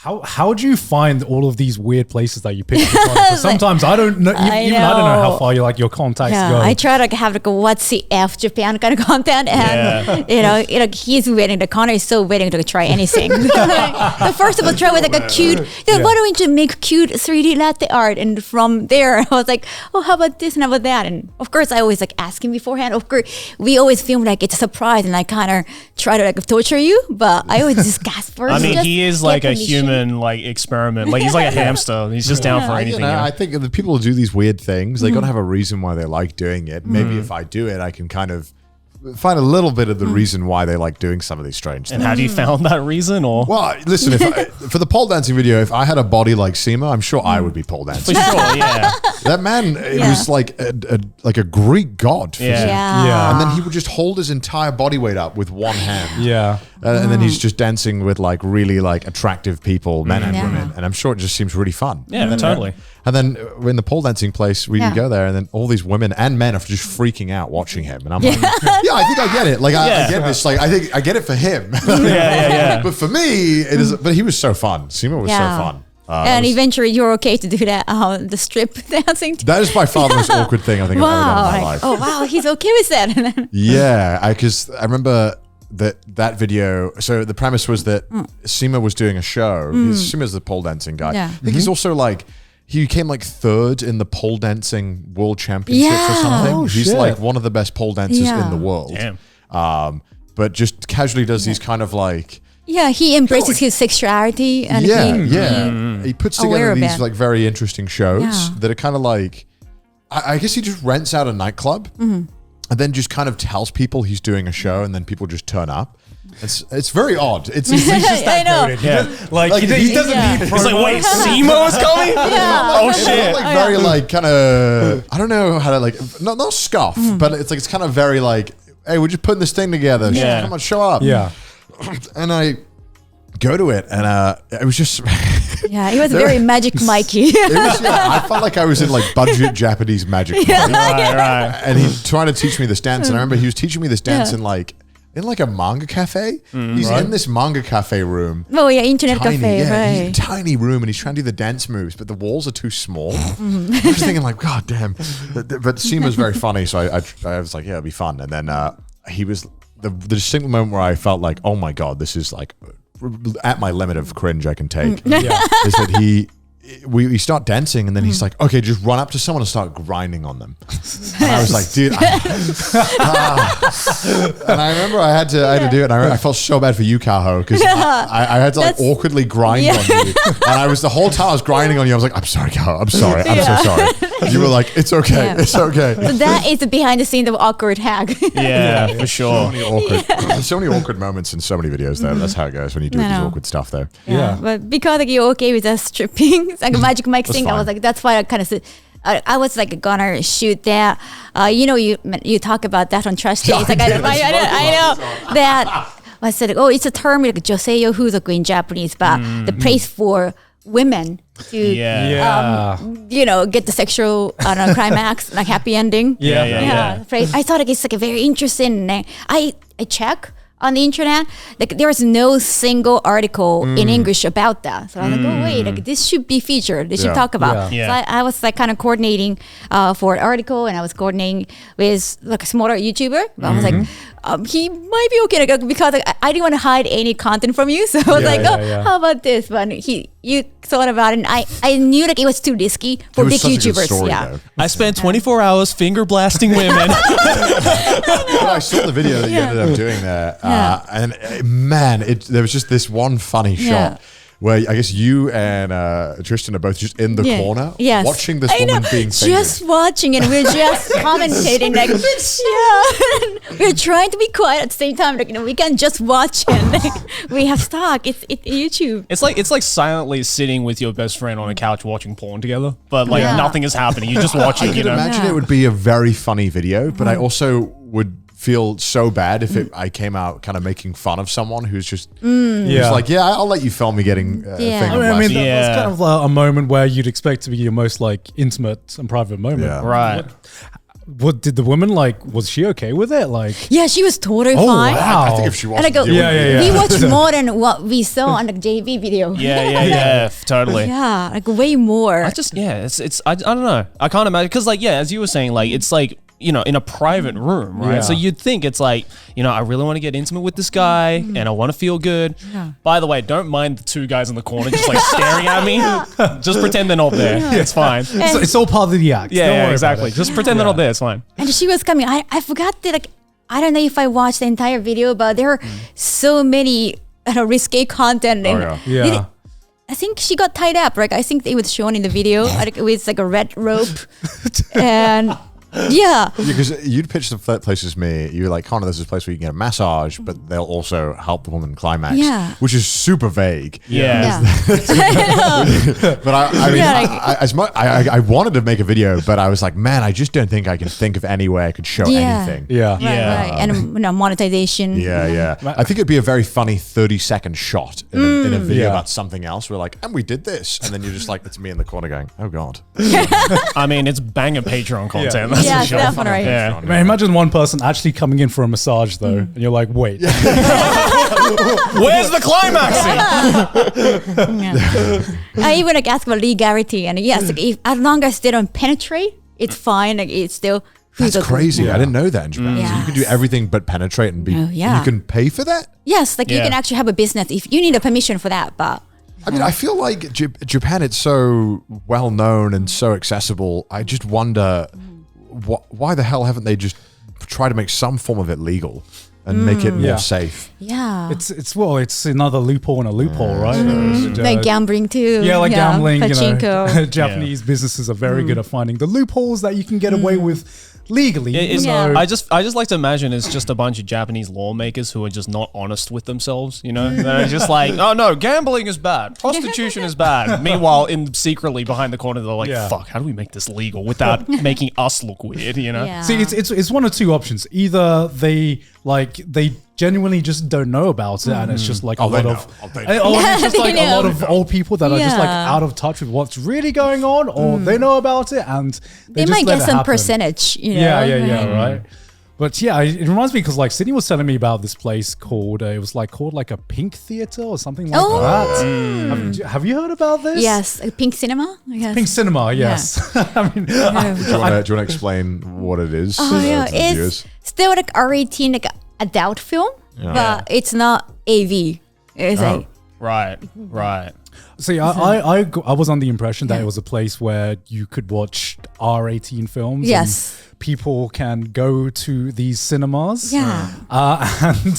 How do you find all of these weird places that you pick? Sometimes I don't know. I don't know how far your contacts go. I try to have like a what's the F Japan kind of content, and he's waiting. The Connor is so waiting to try anything. The first of all, try with like a cute. Why don't we make cute 3D latte art? And from there, I was like, oh, how about this and how about that? And of course, I always like ask him beforehand. Of course, we always film like it's a surprise, and I kind of try to like torture you, but I always discuss first. I mean, he is like a human like experiment. Like he's like a hamster. He's just down for anything. I think the people who do these weird things, they gotta have a reason why they like doing it. Maybe if I do it, I can kind of find a little bit of the reason why they like doing some of these strange things. And have you found that reason? Or well, listen, for the pole dancing video, if I had a body like Seema, I'm sure I would be pole dancing. for sure, yeah. That man was like a Greek god. Yeah. And then he would just hold his entire body weight up with one hand. Yeah. And then he's just dancing with like really like attractive people, men and women. And I'm sure it just seems really fun. Yeah, totally. And then in the pole dancing place, we go there, and then all these women and men are just freaking out watching him. And I'm like, I think I get it. Like, I get this. Like, I think I get it for him. But for me, it is. But he was so fun. Seema was so fun. And eventually, you're okay to do that. The strip dancing. That is by far the most awkward thing I think I've ever done in my life. Oh wow, he's okay with that. Yeah, because I remember that video. So the premise was that Seema was doing a show. Seema's the pole dancing guy. Yeah. I think he's also like. He came like third in the pole dancing world championships or something. Oh, he's shit. like one of the best pole dancers in the world. Damn. But just casually does these kind of like he embraces his sexuality and he puts together these like very interesting shows that are kind of like I guess he just rents out a nightclub and then just kind of tells people he's doing a show, and then people just turn up. It's very odd. He's just that coded. He doesn't need. He's like, wait, Seema is coming? Oh shit! Like very like kind of I don't know how to like not scoff, but it's kind of very like, hey, we're just putting this thing together. Come on, show up. Yeah. And I go to it, and it was just he was very Magic Mikey. I felt like I was in like budget Japanese Magic Mikey. Right. And he's trying to teach me this dance, and I remember he was teaching me this dance in like a manga cafe. He's in this manga cafe room. Oh yeah, internet cafe, he's right? a tiny room, and he's trying to do the dance moves, but the walls are too small. I was thinking like, God damn. But Seema's very funny, so I was like, yeah, it'll be fun. And then he was the distinct moment where I felt like, oh my God, this is like at my limit of cringe I can take. Is that we start dancing, and then he's like, okay, just run up to someone and start grinding on them. And I was like, dude. And I remember I had to do it, and I felt so bad for you, Kaho, because I had to like awkwardly grind on you. And the whole time I was grinding on you, I was like, I'm sorry, Kaho, I'm sorry, I'm so sorry. You were like, it's okay, it's okay. So that is the behind the scenes of awkward hag. For sure. So many awkward moments in so many videos though. That's how it goes when you do these awkward stuff though. But because like, you're okay with us stripping, it's like a Magic Mike thing, I was like, that's why I kind of said, I was like gonna shoot that. You talk about that on Trash Day. It's like I know that. I said, it's a term like joseyo huzoku in Japanese, but the place for women to get the sexual climax, like happy ending. I thought it's like a very interesting. I check on the internet, like there was no single article in English about that. So I was like, wait, like this should be featured. They should talk about. So I was like kind of coordinating for an article, and I was coordinating with like a smaller YouTuber. I was like, he might be okay, like, because like, I didn't want to hide any content from you. So I was how about this? But you thought about it, and I knew like it was too risky for big YouTubers. Story, I spent 24 hours finger blasting women. I saw the video that you ended up doing there, and man, there was just this one funny shot where I guess you and Tristan are both just in the corner watching this woman being fingered. Just watching, and we're just commentating like, we're trying to be quiet at the same time. Like, we can just watch it. We have stock. It's YouTube. It's like silently sitting with your best friend on a couch watching porn together, but like nothing is happening. You're just watching. I can imagine it would be a very funny video, but I also would feel so bad if I came out kind of making fun of someone who's just like, I'll let you film me getting that's kind of a moment where you'd expect to be your most like intimate and private moment. Right. what did the woman like? Was she okay with it? Like, Yeah, she was totally oh fine. wow. I think if she And wasn't, I go, you wouldn't be- we watched more than what we saw on the JV video. Yeah, totally. Yeah, like way more. I just I don't know. I can't imagine because like as you were saying, like it's like in a private room, right? Yeah. So you'd think it's like I really want to get intimate with this guy and I want to feel good. Yeah. By the way, don't mind the two guys in the corner just like staring at me. Just pretend they're not there. It's fine. It's all part of the act. Don't Yeah, worry about exactly. it. Just pretend they're not there. It's fine. And she was coming. I forgot that, like, I don't know if I watched the entire video, but there are so many risque content. Oh, And yeah. Yeah. I think she got tied up. Like, I think it was shown in the video like, with like a red rope. And yeah. Because you'd pitch the place as me. You're like, Connor, this is a place where you can get a massage, but they'll also help the woman climax. Yeah. Which is super vague. Yeah. But I mean, Yeah, like- as much I wanted to make a video, but I was like, man, I just don't think I can think of any way I could show Yeah. anything. Yeah. Right. And monetization. Yeah. I think it'd be a very funny 30-second shot in a video Yeah. about something else. We're like, and we did this. And then you're just like, it's me in the corner going, oh, God. I mean, it's banger Patreon content. Yeah. That's Yeah, for sure. definitely. Yeah. Man, imagine one person actually coming in for a massage though, and you're like, wait. Where's the climaxing? Yeah. I even like ask about legality, and yes, like, if, as long as they don't penetrate, it's fine. Like it's still. That's crazy. I didn't know that in Japan. So you can do Yes. everything but penetrate and be. Oh, yeah. You can pay for that? Yes, like you Yeah. can actually have a business if you need a permission for that, but. I mean, I feel like Japan, it's so well known and so accessible. I just wonder why the hell haven't they just tried to make some form of it legal and make it more Yeah. safe? Yeah. It's another loophole in a loophole, right? Like gambling too. Yeah, like gambling. Pachinko. Japanese businesses are very good at finding the loopholes that you can get away with legally. It's, Yeah. I just like to imagine it's just a bunch of Japanese lawmakers who are just not honest with themselves, They're just like, oh no, gambling is bad, prostitution is bad. Meanwhile, secretly behind the corner, they're like, Yeah. fuck, how do we make this legal without making us look weird, Yeah. See, it's one of two options. Either they genuinely just don't know about it, and it's just like a they lot know. of, They know. or it's just They like a lot know. of old people that are just like Yeah. out of touch with what's really going on, or they know about it and They just might let get it some happen. percentage, Yeah, right. But yeah, it reminds me because like Sydney was telling me about this place called it was called like a Pink Theater or something like Oh. that. Have you heard about this? Yes, Pink Cinema. Yes. Pink Cinema. Yes. I mean, Do you want to explain what it is? Oh yeah, to the it's viewers? still like R18, like adult film, but it's not AV. It's like Right. see, I was on the impression that it was a place where you could watch R18 films. Yes. And people can go to these cinemas. Yeah. And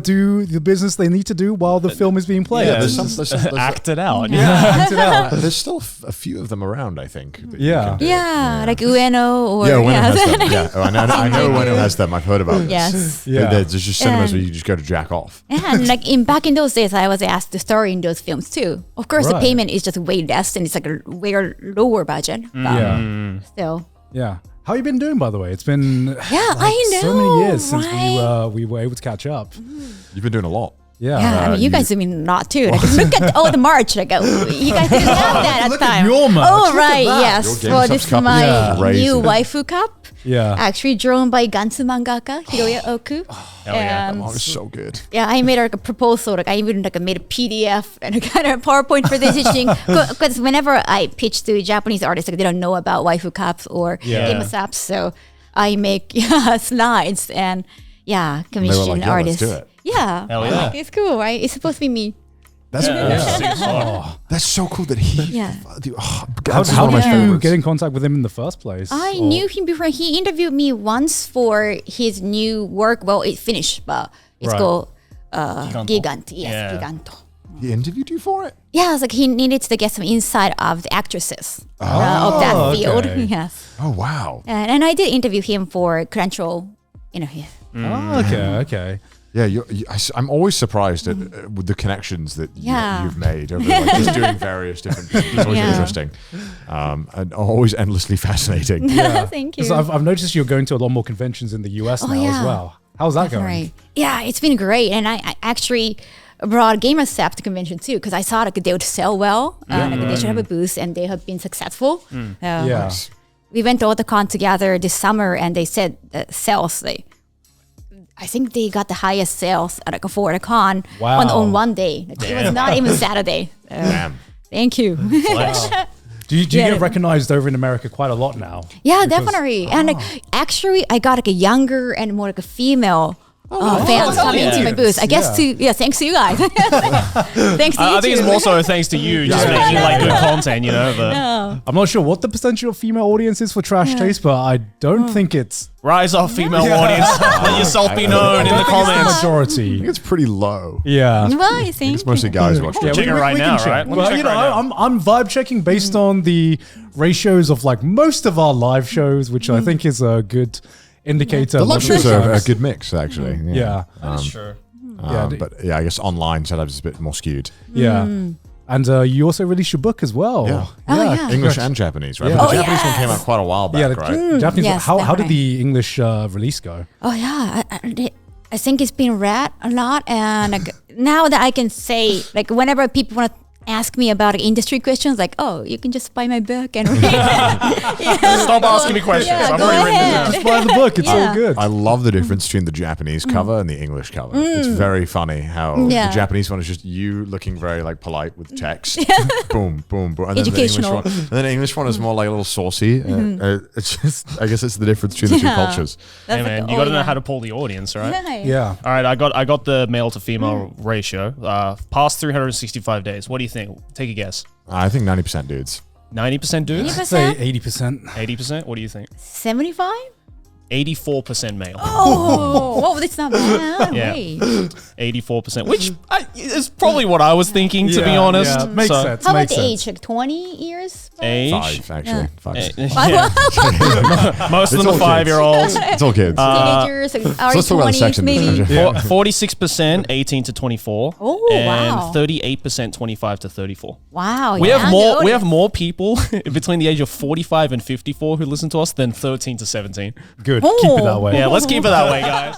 do the business they need to do while the film is being played. Yeah, there's there's some- act it out. Act it out. There's still a few of them around, I think. that you Yeah. can do. yeah, like Ueno or Yeah, Ueno yes. has them. Yeah, oh, I know Ueno has them. I've heard about this. Yes. Yeah. There's just cinemas And- where you just go to jack off. And like back in those days, I was asked to star in those films too. Of course, the Right. payment is just way less, and it's like a way lower budget. But Yeah. still, Yeah. How you been doing, by the way? It's been I know, so many years since right? we were able to catch up. You've been doing a lot. Yeah. yeah, I mean, you guys have been not too. Like, look at all the March. Like, you guys didn't have that at Look the at time. your merch. Oh, Look at right, that. yes. Your Well, GameStop's this is cup is my crazy. new waifu cup. Yeah. Actually drawn by Gantsu mangaka Hiroya Oku. yeah. And Oh, it's so good. yeah, I made like a proposal. Like I even made a PDF and a kind of PowerPoint for this thing. Because whenever I pitch to Japanese artists, like they don't know about waifu cups or Yeah. famous apps, so I make slides and commission like, yeah, let's artists. do it. Yeah, Hell yeah. Like, it's cool, right? It's supposed to be me. That's Oh. that's so cool that he. Yeah. That's How one of my did you favorites. get in contact with him in the first place? I Or- knew him before. He interviewed me once for his new work. Well, it finished, but it's Right. called Giganto. Gigant. Yes, Yeah. Giganto. He interviewed you for it. Yeah, it's like he needed to get some insight of the actresses of that Oh, field. okay. Yes, Oh wow. and I did interview him for Crunchyroll. Yeah. Oh, okay. Yeah, I'm always surprised at with the connections that Yeah. you've made over like, just doing various different things. It's always Yeah. interesting, and always endlessly fascinating. Yeah. Thank you. Because I've noticed you're going to a lot more conventions in the US now yeah. as well. How's that going? Right. Yeah, it's been great, and I actually brought Gamersap to convention too because I thought like they would sell well. Like they should have a booth, and they have been successful. Yeah. we went to Otakon together this summer, and they said sales, I think they got the highest sales at like for Otakon on one day. Like, it was not even Saturday. Damn. Thank you. Do you get recognized over in America quite a lot now? Yeah, definitely. And like, actually, I got like a younger and more like a female fans coming into my booth. I guess thanks to you guys. Thanks to you. I think it's more so thanks to you just making like good content, you know. But I'm not sure what the percentage of female audience is for Trash Taste, but I don't think it's rise up, female audience. Let yourself be known in the comments. the I majority. think it's pretty low. Yeah. Well, you think? It's mostly guys who watch Yeah, it. Check it right now, right? Let me Well, check you know, right now. I'm vibe checking based on the ratios of like most of our live shows, which I think is a good indicator. The a lot of live shows are a times. good mix, actually. Yeah. That's true. But yeah, I guess online setup is a bit more skewed. Yeah. And you also released your book as well. Yeah. Oh, yeah. English and Japanese, right? Yeah. But the Oh, Japanese one yes. came out quite a while back, Yeah, right? Japanese. Yes, how did definitely. the English release go? Oh yeah, I think it's been read a lot, and like, now that I can say, like, whenever people want to ask me about industry questions, like, oh, you can just buy my book and read it. Stop asking me questions. Yeah, I've go already written it ahead. down. Just buy the book. It's Yeah. all good. I love the difference between the Japanese cover and the English cover. It's very funny how Yeah. the Japanese one is just you looking very like polite with text. Boom, boom, boom. And then Educational. the English one is more like a little saucy. It's just, I guess it's the difference between the two cultures. Hey man, you got to know how to pull the audience, right? Yeah. All right, I got the male to female ratio. Past 365 days. What do you think? Take a guess. I think 90% dudes. 90% dudes? I'd say 80%. 80%? What do you think? 75? 84% male. Oh, that's not bad. Yeah. Wait. 84%, which is probably what I was thinking, to be honest. Yeah, makes So, sense. How about makes the sense. age? Like 20 years? Age? 5, actually. 5. Yeah. Most of them all are kids. 5-year-olds. It's all kids. Teenagers? Like, early let's talk about the 20s, section maybe? difference. 46% 18 to 24. Oh, and wow. 38% 25 to 34. Wow. We yeah, have more. no, We have more people between the age of 45 and 54 who listen to us than 13 to 17. Good. Keep it that way. Yeah, let's keep it that way, guys.